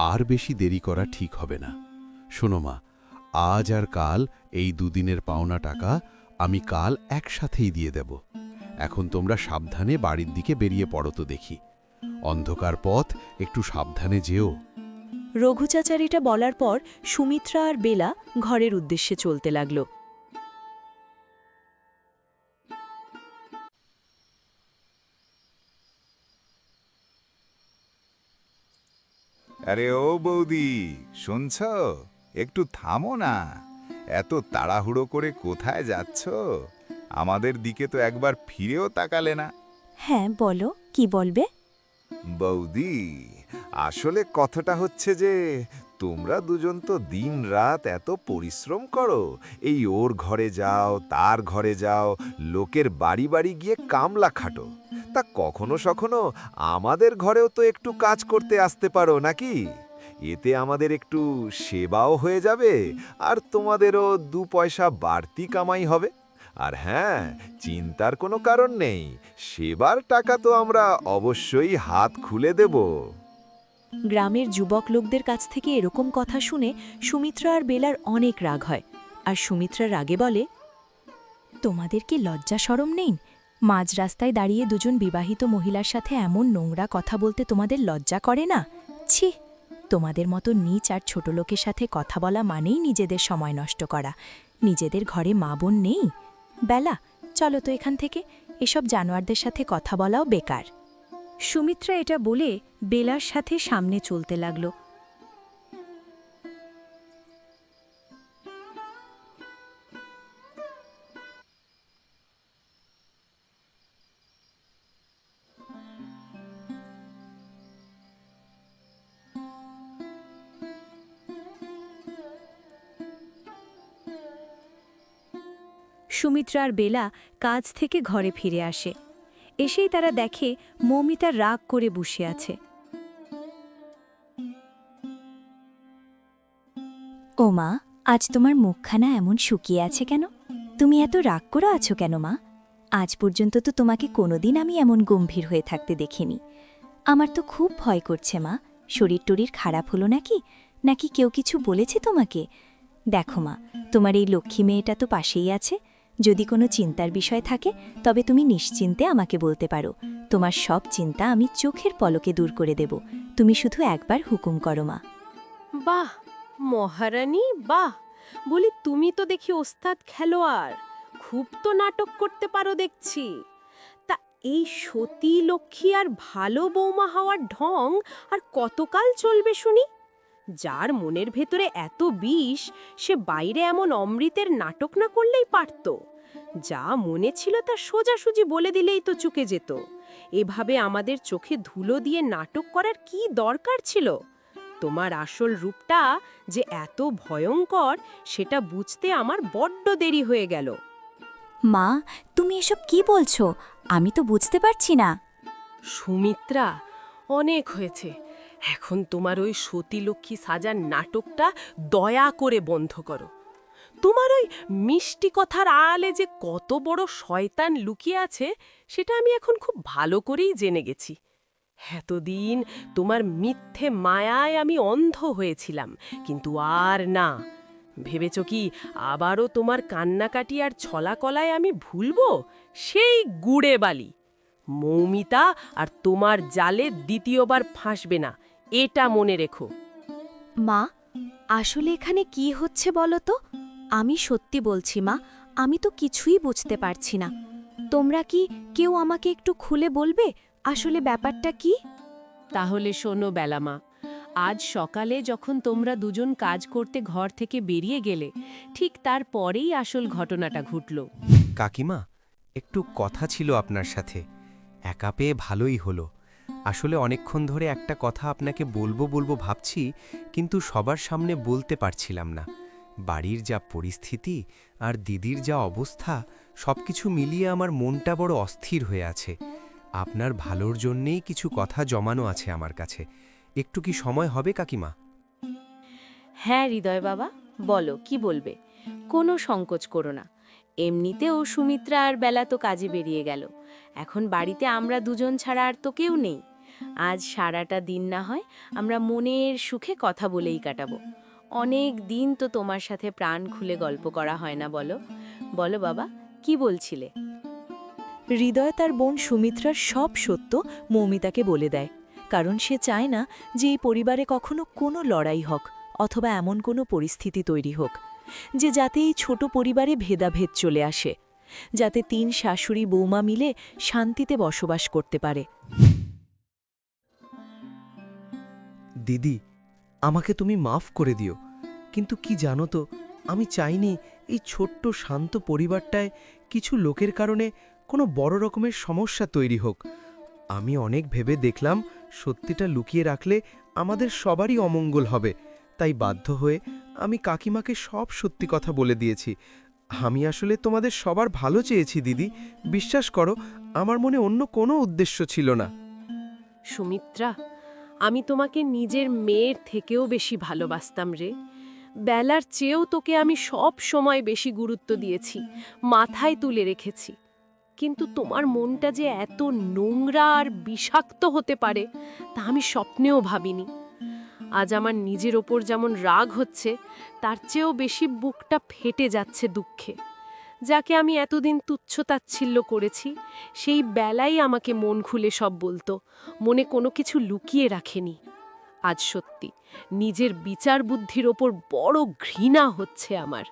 আর বেশি দেরি করা ঠিক হবে না। শোনো মা, আজ আর কাল এই দুদিনের পাওনা টাকা আমি কাল একসাথেই দিয়ে দেব। এখন তোমরা সাবধানে বাড়ির দিকে বেরিয়ে পড়ো তো দেখি। অন্ধকার পথ, একটু সাবধানে যেও। রঘু চাচার এটা বলার পর সুমিত্রা আর বেলা ঘরের উদ্দেশ্যে চলতে লাগল। আরে ও বৌদি, শুনছ? একটু থামো না। এত তাড়াহুড়ো করে কোথায় যাচ্ছ? আমাদের দিকে তো একবার ফিরেও তাকালে না। হ্যাঁ বলো, কি বলবে? বৌদি, আসলে কথাটা হচ্ছে যে তোমরা দুজন তো দিন রাত এত পরিশ্রম করো, এই ওর ঘরে যাও, তার ঘরে যাও, লোকের বাড়ি বাড়ি গিয়ে কামলা খাটো। তা কখনো সখনো আমাদের ঘরেও তো একটু কাজ করতে আসতে পারো নাকি? এতে আমাদের একটু সেবাও হয়ে যাবে, আর তোমাদেরও 2 পয়সা বাড়তি কামাই হবে। আর হ্যাঁ, চিন্তার কোনো কারণ নেই, সেবার টাকা তো আমরা অবশ্যই হাত খুলে দেব। গ্রামের যুবক লোকদের কাছ থেকে এরকম কথা শুনে সুমিত্রা আর বেলার অনেক রাগ হয়, আর সুমিত্রা রাগে বলে, তোমাদের কি লজ্জা শরম নেই? মাঝ রাস্তায় দাঁড়িয়ে দুজন বিবাহিত মহিলার সাথে এমন নোংরা কথা বলতে তোমাদের লজ্জা করে না? ছি, তোমাদের মতো নীচ আর ছোট লোকের সাথে কথা বলা মানেই নিজেদের সময় নষ্ট করা। নিজেদের ঘরে মা বোন নেই? বেলা, চলো তো এখান থেকে, এসব জানোয়ারদের সাথে কথা বলাও বেকার। সুমিত্রা এটা বলে বেলার সাথে সামনে চলতে লাগল। সুমিত্রা আর বেলা কাজ থেকে ঘরে ফিরে আসে। এসেই তারা দেখে মৌমিতা রাগ করে বসে আছে। ও মা, আজ তোমার মুখখানা এমন শুকিয়ে আছে কেন? তুমি এত রাগ করে আছো কেন মা? আজ পর্যন্ত তো তোমাকে কোনোদিন আমি এমন গম্ভীর হয়ে থাকতে দেখিনি। আমার তো খুব ভয় করছে মা, শরীর টরীর খারাপ হলো নাকি? নাকি কেউ কিছু বলেছে তোমাকে? দেখো মা, তোমার এই লক্ষ্মী মেয়েটা তো পাশেই আছে। যদি কোনো চিন্তার বিষয় থাকে তবে তুমি নিশ্চিন্তে আমাকে বলতে পারো। তোমার সব চিন্তা আমি চোখের পলকে দূর করে দেব। তুমি শুধু একবার হুকুম করো মা। বাহ মহারানী, বাহ! বলি, তুমি তো দেখি ওস্তাদ খেলোয়াড়, খুব তো নাটক করতে পারো দেখছি। তা এই সতী লক্ষ্মী আর ভালো বৌমা হওয়ার ঢং আর কতকাল চলবে শুনি? যার মনের ভেতরে এত বিষ, সে বাইরে এমন অমৃতের নাটক না করলেই পারত। যা মনে ছিল তা সোজাসুজি বলে দিলেই তো চুকে যেত। এভাবে আমাদের চোখে ধুলো দিয়ে নাটক করার কি দরকার ছিল? তোমার আসল রূপটা যে এত ভয়ঙ্কর, সেটা বুঝতে আমার বড্ড দেরি হয়ে গেল। মা, তুমি এসব কি বলছো? আমি তো বুঝতে পারছি না। সুমিত্রা, অনেক হয়েছে। এখন তোমার ওই সতীলক্ষ্মী সাজার নাটকটা দয়া করে বন্ধ করো। তোমার ওই মিষ্টি কথার আড়ালে যে কত বড় শয়তান লুকিয়ে আছে, সেটা আমি এখন খুব ভালো করেই জেনে গেছি। এতদিন তোমার মিথ্যে মায়ায় আমি অন্ধ হয়েছিলাম, কিন্তু আর না। ভেবেছ কি আবারও তোমার কান্নাকাটি আর ছলাকলায় আমি ভুলবো? সেই গুড়ে বালি। মৌমিতা আর তোমার জালে দ্বিতীয়বার ফাঁসবে না, এটা মনে রেখো। মা, আসলে এখানে কি হচ্ছে বলো তো? আমি সত্যি বলছি মা, আমি তো কিছুই বুঝতে পারছি না। তোমরা কি কেউ আমাকে একটু খুলে বলবে আসলে ব্যাপারটা কি? তাহলে শোনো বেলামা, আজ সকালে যখন তোমরা দুজন কাজ করতে ঘর থেকে বেরিয়ে গেলে, ঠিক তারপরেই আসল ঘটনাটা ঘটল। কাকিমা, একটু কথা ছিল আপনার সাথে। একা পেয়ে ভালোই হলো। আসলে অনেকক্ষণ ধরে একটা কথা আপনাকে বলবো ভাবছি, কিন্তু সবার সামনে বলতে পারছিলাম না। বাড়ির যা পরিস্থিতি আর দিদির যা অবস্থা, সবকিছু মিলিয়ে আমার মনটা বড় অস্থির হয়ে আছে। আপনার ভালোর জন্যেই কিছু কথা জমানো আছে আমার কাছে। একটু কি সময় হবে কাকিমা? হ্যাঁ হৃদয় বাবা, বলো কি বলবে। কোনো সংকোচ করো না। এমনিতেও সুমিত্রা আর বেলা তো কাজে বেরিয়ে গেল। এখন বাড়িতে আমরা দুজন ছাড়া আর তো কেউ নেই। আজ সারাটা দিন না হয় আমরা মনের সুখে কথা বলেই কাটাবো। অনেক দিন তো তোমার সাথে প্রাণ খুলে গল্প করা হয় না, বলো। বলো বাবা, কি বলছিলে? হৃদয় তার বোন সুমিত্রার সব সত্য মৌমিতাকে বলে দেয়, কারণ সে চায় না যে এই পরিবারে কখনো কোনো লড়াই হোক অথবা এমন কোনো পরিস্থিতি তৈরি হোক যে যাতে এই ছোট পরিবারে ভেদাভেদ চলে আসে, যাতে 3 শাশুড়ি বৌমা মিলে শান্তিতে বসবাস করতে পারে। দিদি, আমাকে তুমি মাফ করে দিও, কিন্তু কি জানো তো, আমি চাইনি এই ছোট্ট শান্ত পরিবারটায় কিছু লোকের কারণে কোনো বড় রকমের সমস্যা তৈরি হোক। আমি অনেক ভেবে দেখলাম সত্যিটা লুকিয়ে রাখলে আমাদের সবারই অমঙ্গল হবে, তাই বাধ্য হয়ে আমি কাকিমাকে সব সত্যি কথা বলে দিয়েছি। আমি আসলে তোমাদের সবার ভালো চেয়েছি দিদি, বিশ্বাস করো, আমার মনে অন্য কোনো উদ্দেশ্য ছিল না। সুমিত্রা, আমি তোমাকে নিজের মেয়ের থেকেও বেশি ভালোবাসতাম রে। বেলার চেয়েও তোকে আমি সব সময় বেশি গুরুত্ব দিয়েছি, মাথায় তুলে রেখেছি। কিন্তু তোমার মনটা যে এত নোংরা আর বিষাক্ত হতে পারে তা আমি স্বপ্নেও ভাবিনি। আজ আমার নিজের ওপর যেমন রাগ হচ্ছে, তার চেয়েও বেশি বুকটা ফেটে যাচ্ছে দুঃখে। যাকে আমি এতদিন তুচ্ছ-তাচ্ছিল্য করেছি, সেই বেলাই আমাকে মন খুলে সব বলতো, মনে কোনো কিছু লুকিয়ে রাখেনি। আজ সত্যি নিজের বিচার বুদ্ধির ওপর বড় ঘৃণা হচ্ছে আমার।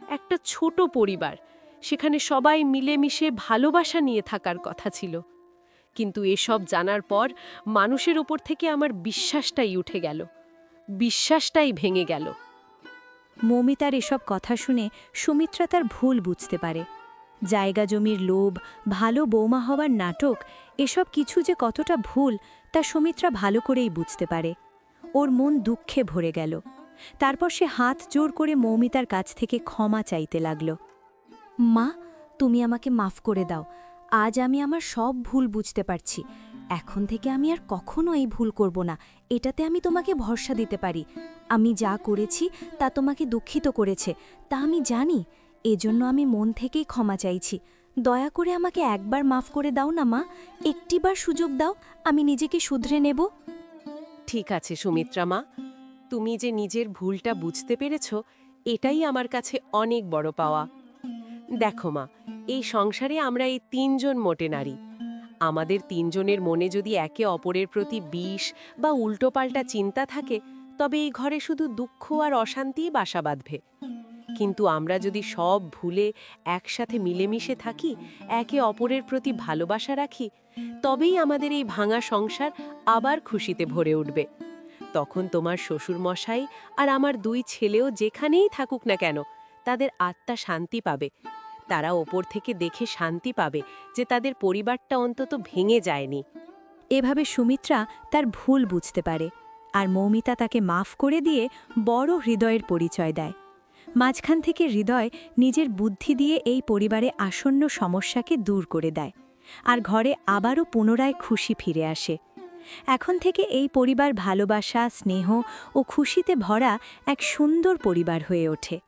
একটা ছোট পরিবার, সেখানে সবাই মিলেমিশে ভালোবাসা নিয়ে থাকার কথা ছিল। কিন্তু এসব জানার পর মানুষের ওপর থেকে আমার বিশ্বাসটাই উঠে গেল, বিশ্বাসটাই ভেঙে গেল। মৌমিতার এসব কথা শুনে সুমিত্রা তার ভুল বুঝতে পারে। জায়গা জমির লোভ, ভালো বৌমা হওয়ার নাটক, এসব কিছু যে কতটা ভুল তা সুমিত্রা ভালো করেই বুঝতে পারে। ওর মন দুঃখে ভরে গেল। তারপর সে হাত জোর করে মৌমিতার কাছ থেকে ক্ষমা চাইতে লাগল। মা, তুমি আমাকে মাফ করে দাও। আজ আমি আমার সব ভুল বুঝতে পারছি। এখন থেকে আমি আর কখনো এই ভুল করব না, এটাতে আমি তোমাকে ভরসা দিতে পারি। আমি যা করেছি তা তোমাকে দুঃখিত করেছে, তা আমি জানি। এজন্য আমি মন থেকেই ক্ষমা চাইছি। দয়া করে আমাকে একবার মাফ করে দাও না মা, একটিবার সুযোগ দাও, আমি নিজেকে শুধরে নেব। ঠিক আছে সুমিত্রা মা, তুমি যে নিজের ভুলটা বুঝতে পেরেছ, এটাই আমার কাছে অনেক বড় পাওয়া। দেখো মা, এই সংসারে আমরা এই ৩ জন মোটে নারী। আমাদের ৩ জনের মনে যদি একে অপরের প্রতি বিষ বা উল্টোপাল্টা চিন্তা থাকে, তবে এই ঘরে শুধু দুঃখ আর অশান্তিই বাসা বাঁধবে। কিন্তু আমরা যদি সব ভুলে একসাথে মিলেমিশে থাকি, একে অপরের প্রতি ভালোবাসা রাখি, তবেই আমাদের এই ভাঙা সংসার আবার খুশিতে ভরে উঠবে। তখন তোমার শ্বশুরমশাই আর আমার ২ ছেলেও যেখানেই থাকুক না কেন, তাদের আত্মা শান্তি পাবে। তারা ওপর থেকে দেখে শান্তি পাবে যে তাদের পরিবারটা অন্তত ভেঙে যায়নি। এভাবে সুমিত্রা তার ভুল বুঝতে পারে, আর মৌমিতা তাকে মাফ করে দিয়ে বড় হৃদয়ের পরিচয় দেয়। মাঝখান থেকে হৃদয় নিজের বুদ্ধি দিয়ে এই পরিবারে আসন্ন সমস্যাকে দূর করে দেয়, আর ঘরে আবারও পুনরায় খুশি ফিরে আসে। এখন থেকে এই পরিবার ভালোবাসা, স্নেহ ও খুশিতে ভরা এক সুন্দর পরিবার হয়ে ওঠে।